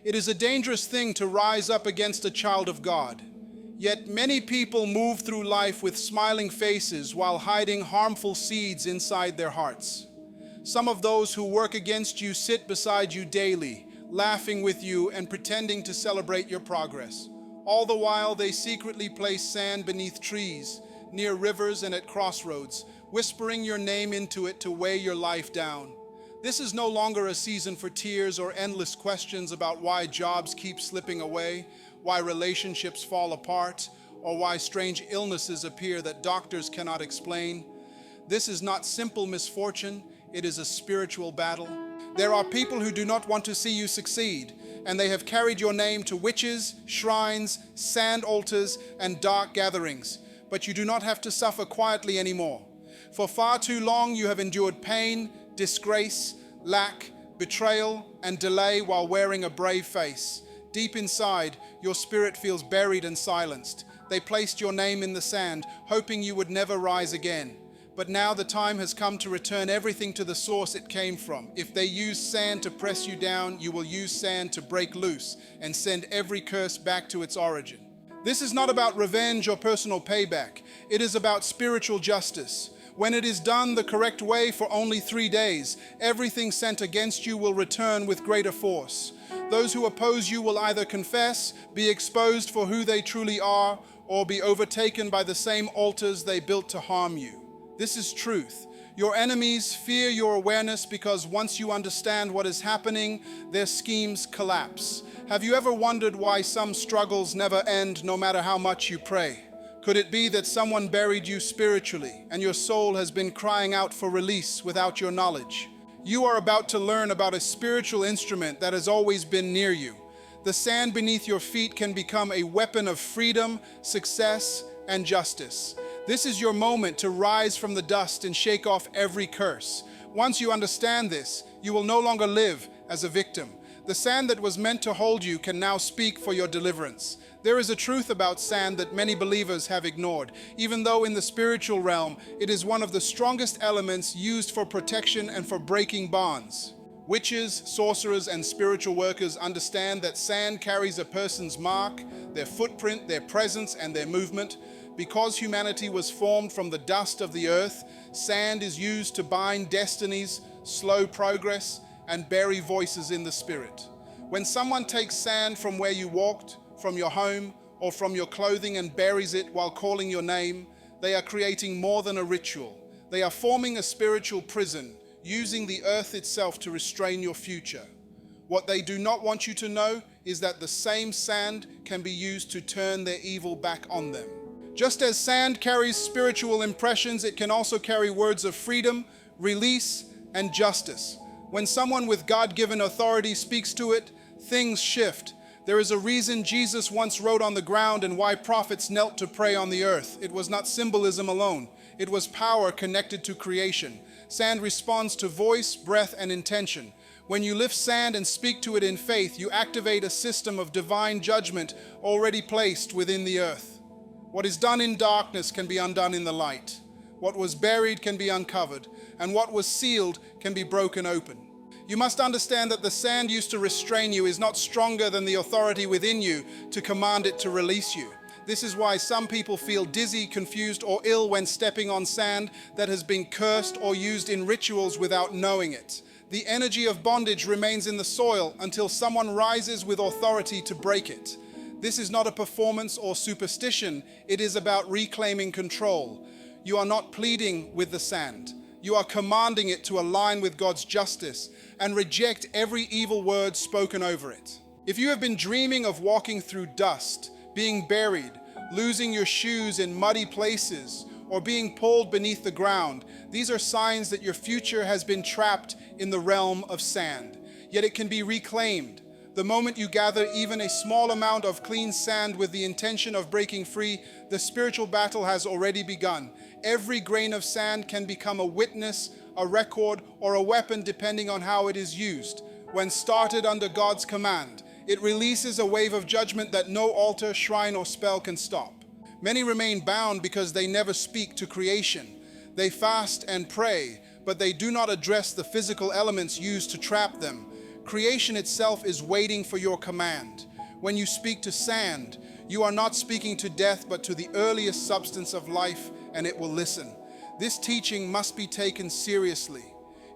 It is a dangerous thing to rise up against a child of God. Yet many people move through life with smiling faces while hiding harmful seeds inside their hearts. Some of those who work against you sit beside you daily, laughing with you and pretending to celebrate your progress. All the while, they secretly place sand beneath trees, near rivers and at crossroads, whispering your name into it to weigh your life down. This is no longer a season for tears or endless questions about why jobs keep slipping away, why relationships fall apart, or why strange illnesses appear that doctors cannot explain. This is not simple misfortune, it is a spiritual battle. There are people who do not want to see you succeed, and they have carried your name to witches, shrines, sand altars, and dark gatherings. But you do not have to suffer quietly anymore. For far too long you have endured pain, disgrace, lack, betrayal, and delay while wearing a brave face. Deep inside, your spirit feels buried and silenced. They placed your name in the sand, hoping you would never rise again. But now the time has come to return everything to the source it came from. If they use sand to press you down, you will use sand to break loose and send every curse back to its origin. This is not about revenge or personal payback. It is about spiritual justice. When it is done the correct way for only 3 days, everything sent against you will return with greater force. Those who oppose you will either confess, be exposed for who they truly are, or be overtaken by the same altars they built to harm you. This is truth. Your enemies fear your awareness because once you understand what is happening, their schemes collapse. Have you ever wondered why some struggles never end no matter how much you pray? Could it be that someone buried you spiritually and your soul has been crying out for release without your knowledge? You are about to learn about a spiritual instrument that has always been near you. The sand beneath your feet can become a weapon of freedom, success, and justice. This is your moment to rise from the dust and shake off every curse. Once you understand this, you will no longer live as a victim. The sand that was meant to hold you can now speak for your deliverance. There is a truth about sand that many believers have ignored, even though in the spiritual realm, it is one of the strongest elements used for protection and for breaking bonds. Witches, sorcerers, and spiritual workers understand that sand carries a person's mark, their footprint, their presence, and their movement. Because humanity was formed from the dust of the earth, sand is used to bind destinies, slow progress, and bury voices in the spirit. When someone takes sand from where you walked, from your home, or from your clothing and buries it while calling your name, they are creating more than a ritual. They are forming a spiritual prison, using the earth itself to restrain your future. What they do not want you to know is that the same sand can be used to turn their evil back on them. Just as sand carries spiritual impressions, it can also carry words of freedom, release, and justice. When someone with God-given authority speaks to it, things shift. There is a reason Jesus once wrote on the ground and why prophets knelt to pray on the earth. It was not symbolism alone. It was power connected to creation. Sand responds to voice, breath, and intention. When you lift sand and speak to it in faith, you activate a system of divine judgment already placed within the earth. What is done in darkness can be undone in the light. What was buried can be uncovered, and what was sealed can be broken open. You must understand that the sand used to restrain you is not stronger than the authority within you to command it to release you. This is why some people feel dizzy, confused, or ill when stepping on sand that has been cursed or used in rituals without knowing it. The energy of bondage remains in the soil until someone rises with authority to break it. This is not a performance or superstition. It is about reclaiming control. You are not pleading with the sand. You are commanding it to align with God's justice and reject every evil word spoken over it. If you have been dreaming of walking through dust, being buried, losing your shoes in muddy places, or being pulled beneath the ground, these are signs that your future has been trapped in the realm of sand. Yet it can be reclaimed. The moment you gather even a small amount of clean sand with the intention of breaking free, the spiritual battle has already begun. Every grain of sand can become a witness, a record, or a weapon depending on how it is used. When started under God's command, it releases a wave of judgment that no altar, shrine, or spell can stop. Many remain bound because they never speak to creation. They fast and pray, but they do not address the physical elements used to trap them. Creation itself is waiting for your command. When you speak to sand, you are not speaking to death, but to the earliest substance of life, and it will listen. This teaching must be taken seriously.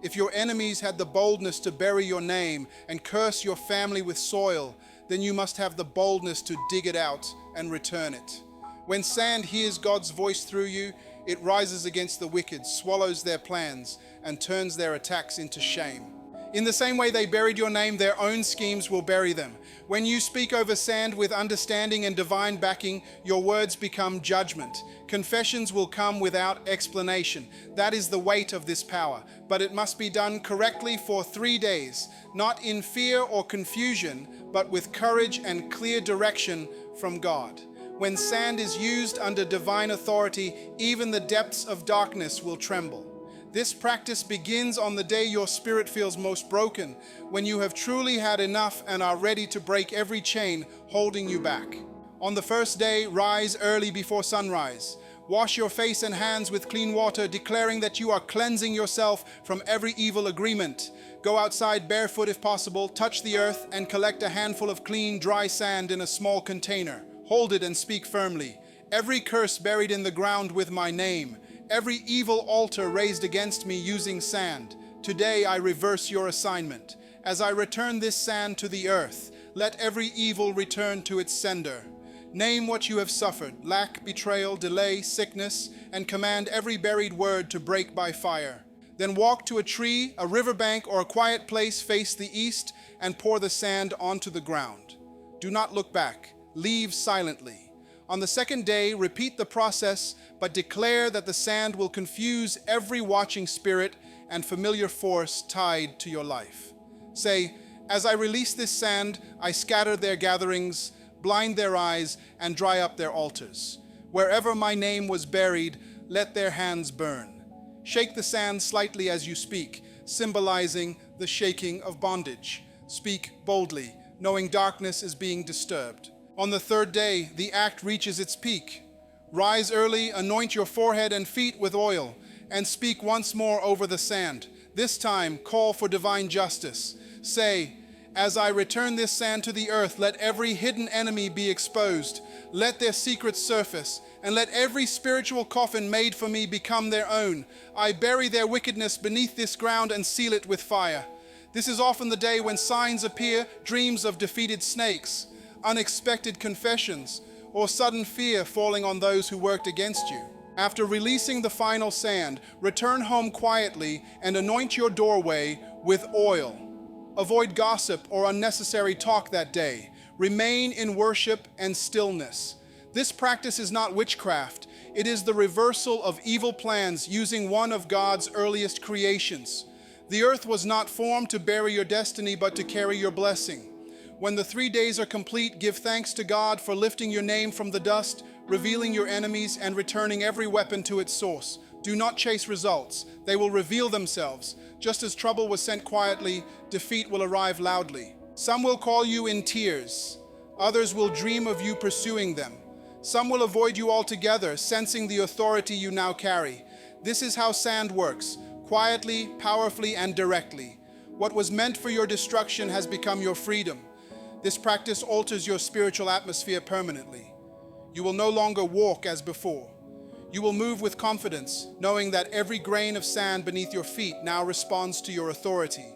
If your enemies had the boldness to bury your name and curse your family with soil, then you must have the boldness to dig it out and return it. When sand hears God's voice through you, it rises against the wicked, swallows their plans, and turns their attacks into shame. In the same way they buried your name, their own schemes will bury them. When you speak over sand with understanding and divine backing, your words become judgment. Confessions will come without explanation. That is the weight of this power. But it must be done correctly for 3 days, not in fear or confusion, but with courage and clear direction from God. When sand is used under divine authority, even the depths of darkness will tremble. This practice begins on the day your spirit feels most broken, when you have truly had enough and are ready to break every chain holding you back. On the first day, rise early before sunrise. Wash your face and hands with clean water, declaring that you are cleansing yourself from every evil agreement. Go outside barefoot if possible, touch the earth, and collect a handful of clean, dry sand in a small container. Hold it and speak firmly. Every curse buried in the ground with my name, every evil altar raised against me using sand, today I reverse your assignment. As I return this sand to the earth, let every evil return to its sender. Name what you have suffered, lack, betrayal, delay, sickness, and command every buried word to break by fire. Then walk to a tree, a riverbank, or a quiet place, face the east, and pour the sand onto the ground. Do not look back. Leave silently. On the second day, repeat the process, but declare that the sand will confuse every watching spirit and familiar force tied to your life. Say, as I release this sand, I scatter their gatherings, blind their eyes, and dry up their altars. Wherever my name was buried, let their hands burn. Shake the sand slightly as you speak, symbolizing the shaking of bondage. Speak boldly, knowing darkness is being disturbed. On the third day, the act reaches its peak. Rise early, anoint your forehead and feet with oil, and speak once more over the sand. This time, call for divine justice. Say, as I return this sand to the earth, let every hidden enemy be exposed. Let their secrets surface, and let every spiritual coffin made for me become their own. I bury their wickedness beneath this ground and seal it with fire. This is often the day when signs appear, dreams of defeated snakes, unexpected confessions, or sudden fear falling on those who worked against you. After releasing the final sand, return home quietly and anoint your doorway with oil. Avoid gossip or unnecessary talk that day. Remain in worship and stillness. This practice is not witchcraft. It is the reversal of evil plans using one of God's earliest creations. The earth was not formed to bury your destiny, but to carry your blessing. When the 3 days are complete, give thanks to God for lifting your name from the dust, revealing your enemies, and returning every weapon to its source. Do not chase results. They will reveal themselves. Just as trouble was sent quietly, defeat will arrive loudly. Some will call you in tears. Others will dream of you pursuing them. Some will avoid you altogether, sensing the authority you now carry. This is how sand works, quietly, powerfully, and directly. What was meant for your destruction has become your freedom. This practice alters your spiritual atmosphere permanently. You will no longer walk as before. You will move with confidence, knowing that every grain of sand beneath your feet now responds to your authority,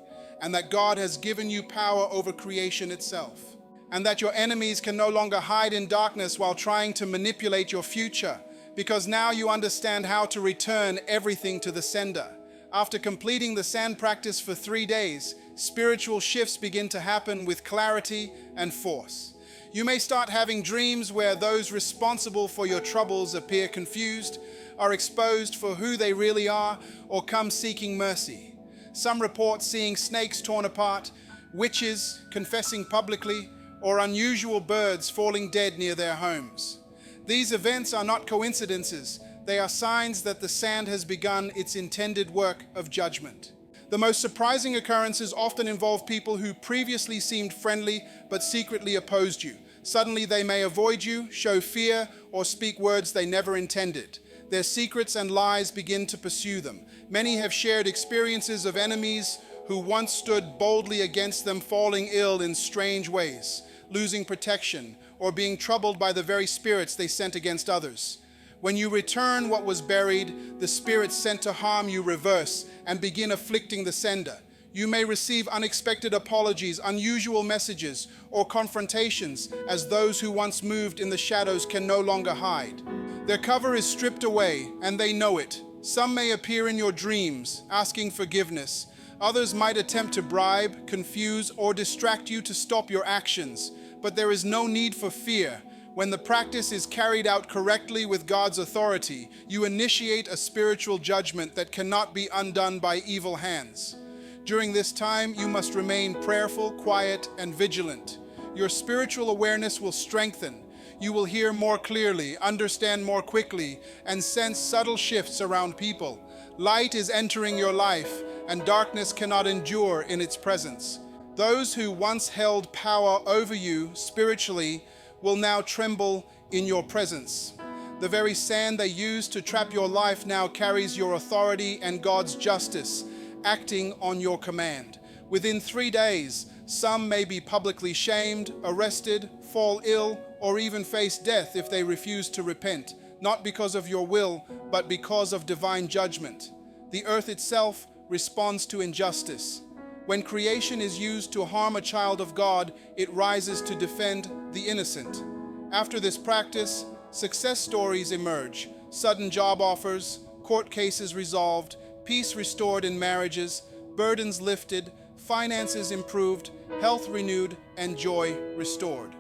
and that God has given you power over creation itself, and that your enemies can no longer hide in darkness while trying to manipulate your future, because now you understand how to return everything to the sender. After completing the sand practice for 3 days, spiritual shifts begin to happen with clarity and force. You may start having dreams where those responsible for your troubles appear confused, are exposed for who they really are, or come seeking mercy. Some report seeing snakes torn apart, witches confessing publicly, or unusual birds falling dead near their homes. These events are not coincidences. They are signs that the sand has begun its intended work of judgment. The most surprising occurrences often involve people who previously seemed friendly but secretly opposed you. Suddenly they may avoid you, show fear, or speak words they never intended. Their secrets and lies begin to pursue them. Many have shared experiences of enemies who once stood boldly against them, falling ill in strange ways, losing protection, or being troubled by the very spirits they sent against others. When you return what was buried, the spirits sent to harm you reverse and begin afflicting the sender. You may receive unexpected apologies, unusual messages, or confrontations, as those who once moved in the shadows can no longer hide. Their cover is stripped away, and they know it. Some may appear in your dreams, asking forgiveness. Others might attempt to bribe, confuse, or distract you to stop your actions. But there is no need for fear. When the practice is carried out correctly with God's authority, you initiate a spiritual judgment that cannot be undone by evil hands. During this time, you must remain prayerful, quiet, and vigilant. Your spiritual awareness will strengthen. You will hear more clearly, understand more quickly, and sense subtle shifts around people. Light is entering your life, and darkness cannot endure in its presence. Those who once held power over you spiritually will now tremble in your presence. The very sand they used to trap your life now carries your authority and God's justice, acting on your command. Within 3 days, some may be publicly shamed, arrested, fall ill, or even face death if they refuse to repent, not because of your will, but because of divine judgment. The earth itself responds to injustice. When creation is used to harm a child of God, it rises to defend the innocent. After this practice, success stories emerge: sudden job offers, court cases resolved, peace restored in marriages, burdens lifted, finances improved, health renewed, and joy restored.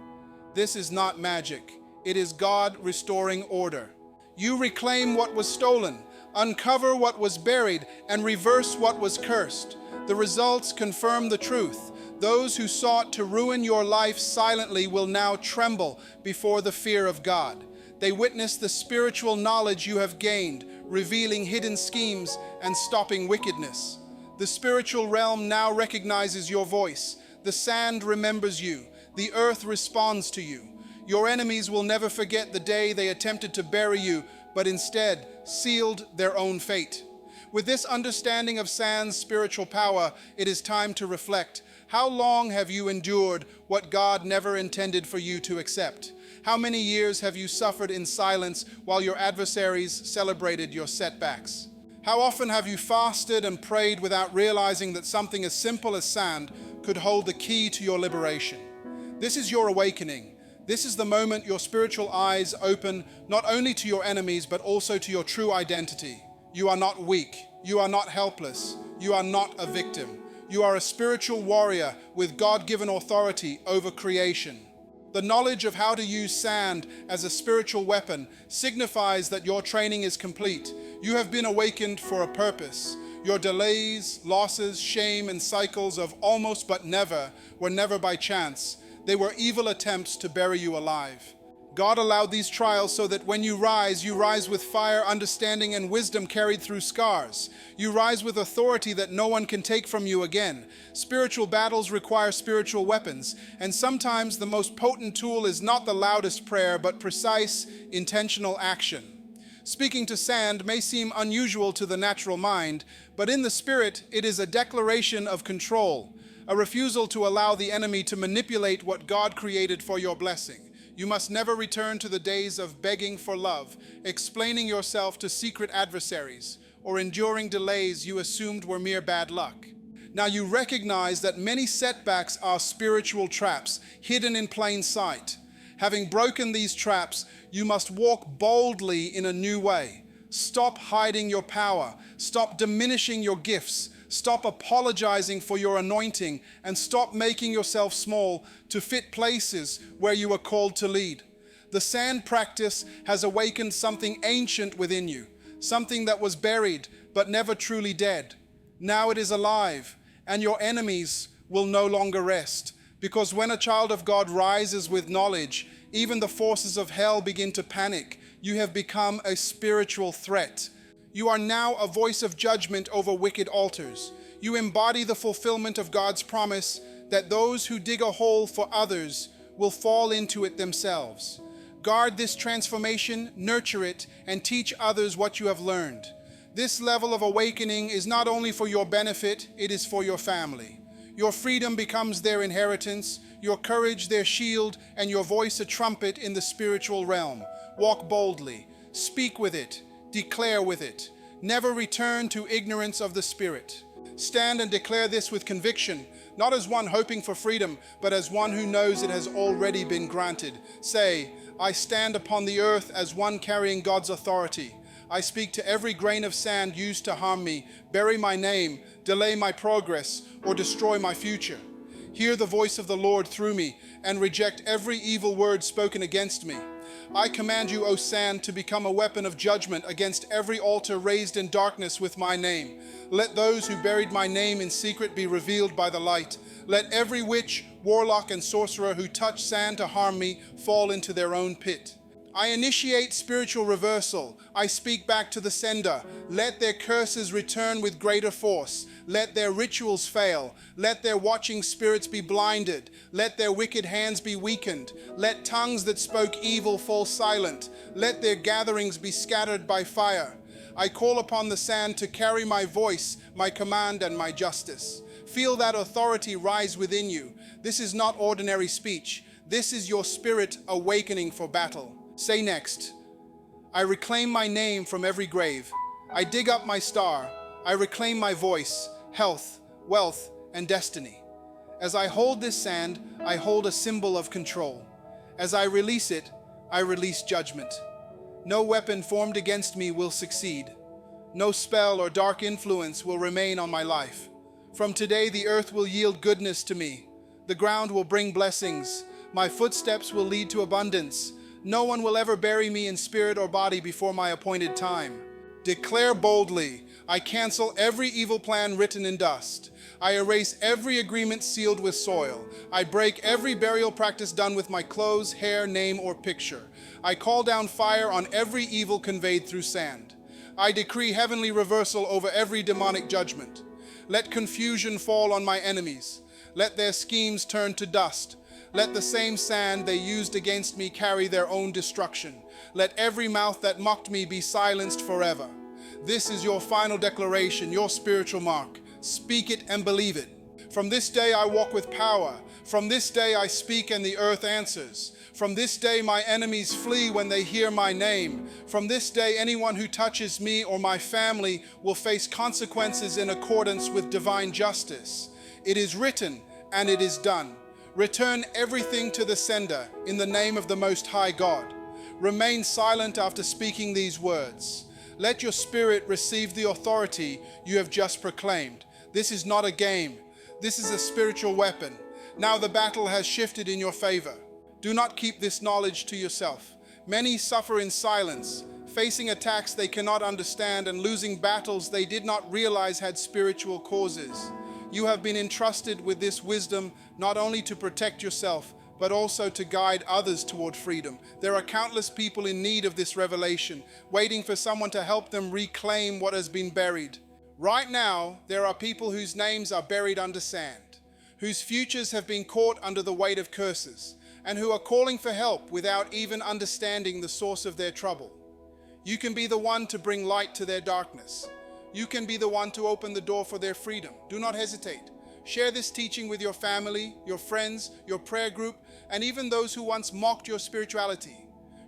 This is not magic. It is God restoring order. You reclaim what was stolen, uncover what was buried, and reverse what was cursed. The results confirm the truth. Those who sought to ruin your life silently will now tremble before the fear of God. They witness the spiritual knowledge you have gained, revealing hidden schemes and stopping wickedness. The spiritual realm now recognizes your voice. The sand remembers you. The earth responds to you. Your enemies will never forget the day they attempted to bury you, but instead sealed their own fate. With this understanding of sand's spiritual power, it is time to reflect. How long have you endured what God never intended for you to accept? How many years have you suffered in silence while your adversaries celebrated your setbacks? How often have you fasted and prayed without realizing that something as simple as sand could hold the key to your liberation? This is your awakening. This is the moment your spiritual eyes open not only to your enemies, but also to your true identity. You are not weak. You are not helpless. You are not a victim. You are a spiritual warrior with God-given authority over creation. The knowledge of how to use sand as a spiritual weapon signifies that your training is complete. You have been awakened for a purpose. Your delays, losses, shame, and cycles of almost but never were never by chance. They were evil attempts to bury you alive. God allowed these trials so that when you rise with fire, understanding, and wisdom carried through scars. You rise with authority that no one can take from you again. Spiritual battles require spiritual weapons, and sometimes the most potent tool is not the loudest prayer, but precise, intentional action. Speaking to sand may seem unusual to the natural mind, but in the spirit, it is a declaration of control, a refusal to allow the enemy to manipulate what God created for your blessing. You must never return to the days of begging for love, explaining yourself to secret adversaries, or enduring delays you assumed were mere bad luck. Now you recognize that many setbacks are spiritual traps, hidden in plain sight. Having broken these traps, you must walk boldly in a new way. Stop hiding your power. Stop diminishing your gifts. Stop apologizing for your anointing, and stop making yourself small to fit places where you are called to lead. The sand practice has awakened something ancient within you, something that was buried but never truly dead. Now it is alive, and your enemies will no longer rest. Because when a child of God rises with knowledge, even the forces of hell begin to panic. You have become a spiritual threat. You are now a voice of judgment over wicked altars. You embody the fulfillment of God's promise that those who dig a hole for others will fall into it themselves. Guard this transformation, nurture it, and teach others what you have learned. This level of awakening is not only for your benefit, it is for your family. Your freedom becomes their inheritance, your courage their shield, and your voice a trumpet in the spiritual realm. Walk boldly, speak with it, declare with it. Never return to ignorance of the Spirit. Stand and declare this with conviction, not as one hoping for freedom, but as one who knows it has already been granted. Say, I stand upon the earth as one carrying God's authority. I speak to every grain of sand used to harm me, bury my name, delay my progress, or destroy my future. Hear the voice of the Lord through me, and reject every evil word spoken against me. I command you, O sand, to become a weapon of judgment against every altar raised in darkness with my name. Let those who buried my name in secret be revealed by the light. Let every witch, warlock, and sorcerer who touch sand to harm me fall into their own pit. I initiate spiritual reversal. I speak back to the sender. Let their curses return with greater force. Let their rituals fail. Let their watching spirits be blinded. Let their wicked hands be weakened. Let tongues that spoke evil fall silent. Let their gatherings be scattered by fire. I call upon the sand to carry my voice, my command, and my justice. Feel that authority rise within you. This is not ordinary speech. This is your spirit awakening for battle. Say next, I reclaim my name from every grave. I dig up my star. I reclaim my voice, health, wealth, and destiny. As I hold this sand, I hold a symbol of control. As I release it, I release judgment. No weapon formed against me will succeed. No spell or dark influence will remain on my life. From today, the earth will yield goodness to me. The ground will bring blessings. My footsteps will lead to abundance. No one will ever bury me in spirit or body before my appointed time. Declare boldly, I cancel every evil plan written in dust. I erase every agreement sealed with soil. I break every burial practice done with my clothes, hair, name, or picture. I call down fire on every evil conveyed through sand. I decree heavenly reversal over every demonic judgment. Let confusion fall on my enemies. Let their schemes turn to dust. Let the same sand they used against me carry their own destruction. Let every mouth that mocked me be silenced forever. This is your final declaration, your spiritual mark. Speak it and believe it. From this day I walk with power. From this day I speak and the earth answers. From this day my enemies flee when they hear my name. From this day anyone who touches me or my family will face consequences in accordance with divine justice. It is written and it is done. Return everything to the sender in the name of the Most High God. Remain silent after speaking these words. Let your spirit receive the authority you have just proclaimed. This is not a game. This is a spiritual weapon. Now the battle has shifted in your favor. Do not keep this knowledge to yourself. Many suffer in silence, facing attacks they cannot understand and losing battles they did not realize had spiritual causes. You have been entrusted with this wisdom not only to protect yourself, but also to guide others toward freedom. There are countless people in need of this revelation, waiting for someone to help them reclaim what has been buried. Right now, there are people whose names are buried under sand, whose futures have been caught under the weight of curses, and who are calling for help without even understanding the source of their trouble. You can be the one to bring light to their darkness. You can be the one to open the door for their freedom. Do not hesitate. Share this teaching with your family, your friends, your prayer group, and even those who once mocked your spirituality.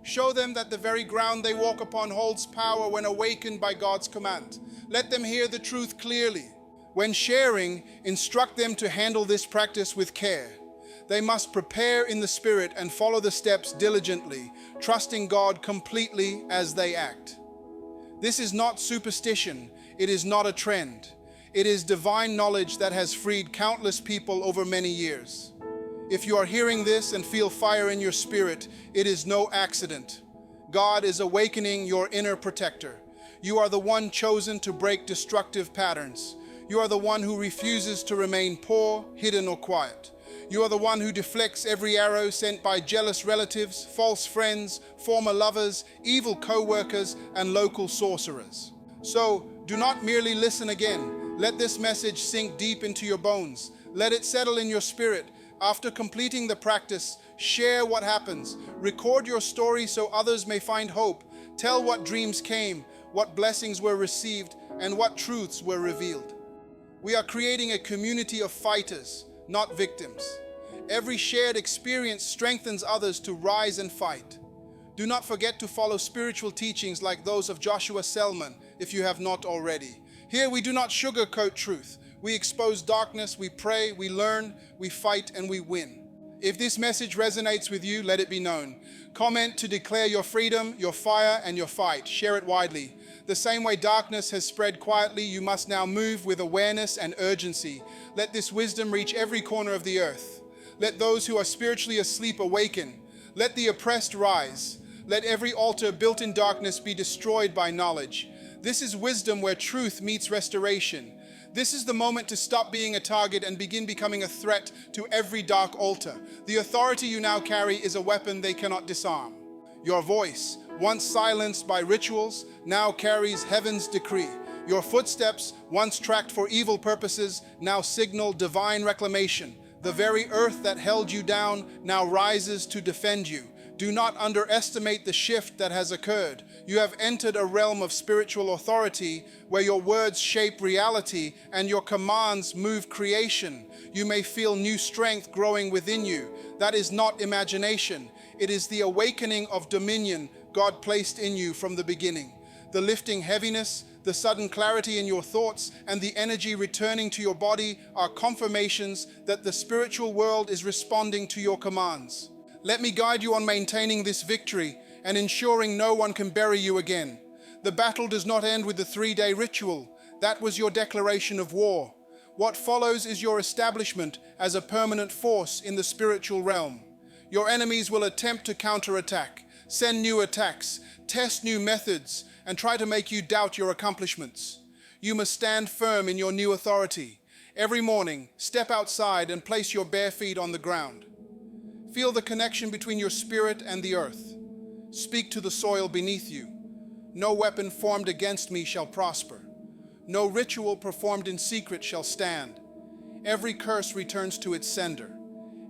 Show them that the very ground they walk upon holds power when awakened by God's command. Let them hear the truth clearly. When sharing, instruct them to handle this practice with care. They must prepare in the Spirit and follow the steps diligently, trusting God completely as they act. This is not superstition. It is not a trend. It is divine knowledge that has freed countless people over many years. If you are hearing this and feel fire in your spirit, it is no accident. God is awakening your inner protector. You are the one chosen to break destructive patterns. You are the one who refuses to remain poor, hidden, or quiet. You are the one who deflects every arrow sent by jealous relatives, false friends, former lovers, evil co-workers, and local sorcerers. So, do not merely listen again. Let this message sink deep into your bones. Let it settle in your spirit. After completing the practice, share what happens. Record your story so others may find hope. Tell what dreams came, what blessings were received, and what truths were revealed. We are creating a community of fighters, not victims. Every shared experience strengthens others to rise and fight. Do not forget to follow spiritual teachings like those of Joshua Selman if you have not already. Here we do not sugarcoat truth. We expose darkness, we pray, we learn, we fight, and we win. If this message resonates with you, let it be known. Comment to declare your freedom, your fire, and your fight. Share it widely. The same way darkness has spread quietly, you must now move with awareness and urgency. Let this wisdom reach every corner of the earth. Let those who are spiritually asleep awaken. Let the oppressed rise. Let every altar built in darkness be destroyed by knowledge. This is wisdom where truth meets restoration. This is the moment to stop being a target and begin becoming a threat to every dark altar. The authority you now carry is a weapon they cannot disarm. Your voice, once silenced by rituals, now carries heaven's decree. Your footsteps, once tracked for evil purposes, now signal divine reclamation. The very earth that held you down now rises to defend you. Do not underestimate the shift that has occurred. You have entered a realm of spiritual authority where your words shape reality and your commands move creation. You may feel new strength growing within you. That is not imagination. It is the awakening of dominion God placed in you from the beginning. The lifting heaviness, the sudden clarity in your thoughts, and the energy returning to your body are confirmations that the spiritual world is responding to your commands. Let me guide you on maintaining this victory and ensuring no one can bury you again. The battle does not end with the 3-day ritual. That was your declaration of war. What follows is your establishment as a permanent force in the spiritual realm. Your enemies will attempt to counterattack, send new attacks, test new methods, and try to make you doubt your accomplishments. You must stand firm in your new authority. Every morning, step outside and place your bare feet on the ground. Feel the connection between your spirit and the earth. Speak to the soil beneath you. No weapon formed against me shall prosper. No ritual performed in secret shall stand. Every curse returns to its sender.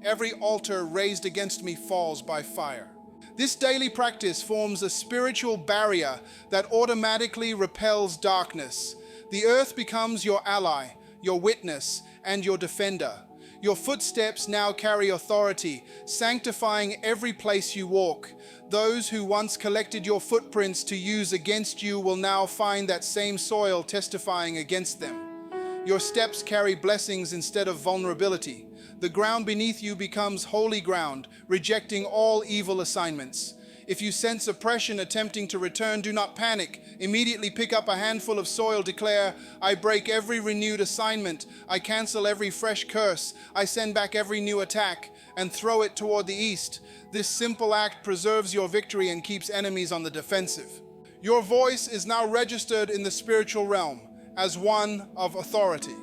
Every altar raised against me falls by fire. This daily practice forms a spiritual barrier that automatically repels darkness. The earth becomes your ally, your witness, and your defender. Your footsteps now carry authority, sanctifying every place you walk. Those who once collected your footprints to use against you will now find that same soil testifying against them. Your steps carry blessings instead of vulnerability. The ground beneath you becomes holy ground, rejecting all evil assignments. If you sense oppression attempting to return, do not panic. Immediately pick up a handful of soil, declare, I break every renewed assignment, I cancel every fresh curse, I send back every new attack, and throw it toward the east. This simple act preserves your victory and keeps enemies on the defensive. Your voice is now registered in the spiritual realm as one of authority.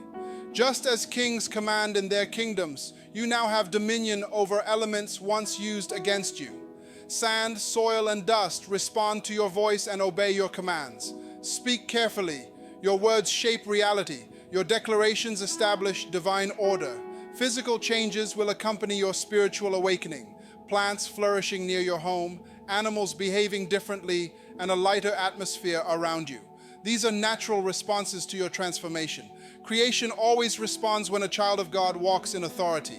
Just as kings command in their kingdoms, you now have dominion over elements once used against you. Sand, soil, and dust respond to your voice and obey your commands. Speak carefully. Your words shape reality. Your declarations establish divine order. Physical changes will accompany your spiritual awakening. Plants flourishing near your home, animals behaving differently, and a lighter atmosphere around you. These are natural responses to your transformation. Creation always responds when a child of God walks in authority.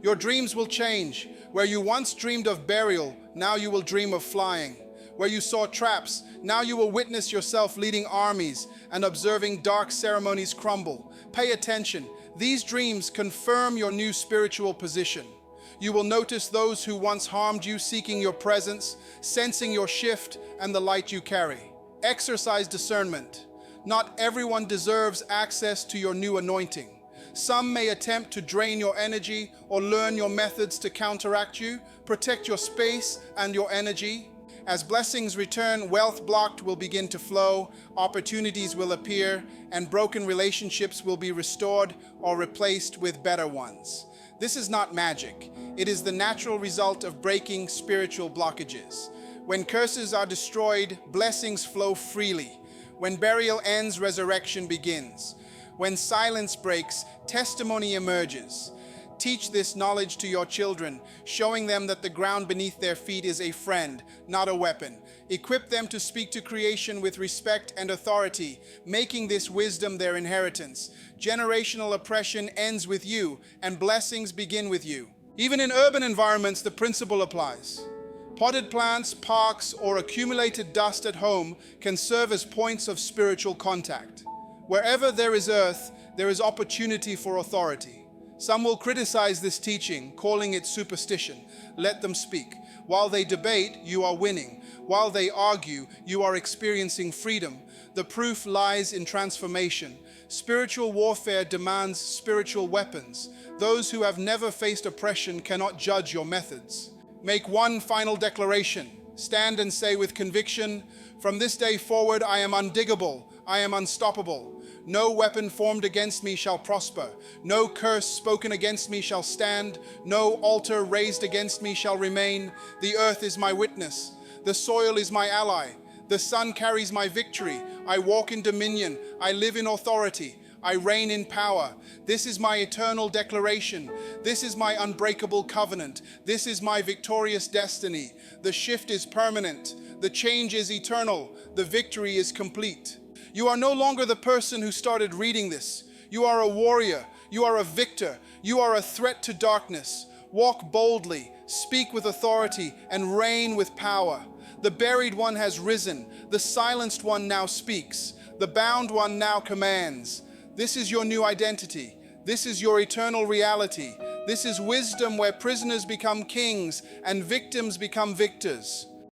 Your dreams will change. Where you once dreamed of burial, now you will dream of flying. Where you saw traps, now you will witness yourself leading armies and observing dark ceremonies crumble. Pay attention. These dreams confirm your new spiritual position. You will notice those who once harmed you seeking your presence, sensing your shift and the light you carry. Exercise discernment. Not everyone deserves access to your new anointing. Some may attempt to drain your energy or learn your methods to counteract you. Protect your space and your energy. As blessings return, wealth blocked will begin to flow, opportunities will appear, and broken relationships will be restored or replaced with better ones. This is not magic. It is the natural result of breaking spiritual blockages. When curses are destroyed, blessings flow freely. When burial ends, resurrection begins. When silence breaks, testimony emerges. Teach this knowledge to your children, showing them that the ground beneath their feet is a friend, not a weapon. Equip them to speak to creation with respect and authority, making this wisdom their inheritance. Generational oppression ends with you, and blessings begin with you. Even in urban environments, the principle applies. Potted plants, parks, or accumulated dust at home can serve as points of spiritual contact. Wherever there is earth, there is opportunity for authority. Some will criticize this teaching, calling it superstition. Let them speak. While they debate, you are winning. While they argue, you are experiencing freedom. The proof lies in transformation. Spiritual warfare demands spiritual weapons. Those who have never faced oppression cannot judge your methods. Make one final declaration. Stand and say with conviction, "From this day forward, I am undiggable. I am unstoppable. No weapon formed against me shall prosper. No curse spoken against me shall stand. No altar raised against me shall remain. The earth is my witness. The soil is my ally. The sun carries my victory. I walk in dominion. I live in authority. I reign in power. This is my eternal declaration. This is my unbreakable covenant. This is my victorious destiny. The shift is permanent. The change is eternal. The victory is complete." You are no longer the person who started reading this. You are a warrior. You are a victor. You are a threat to darkness. Walk boldly, speak with authority, and reign with power. The buried one has risen. The silenced one now speaks. The bound one now commands. This is your new identity. This is your eternal reality. This is wisdom where prisoners become kings and victims become victors.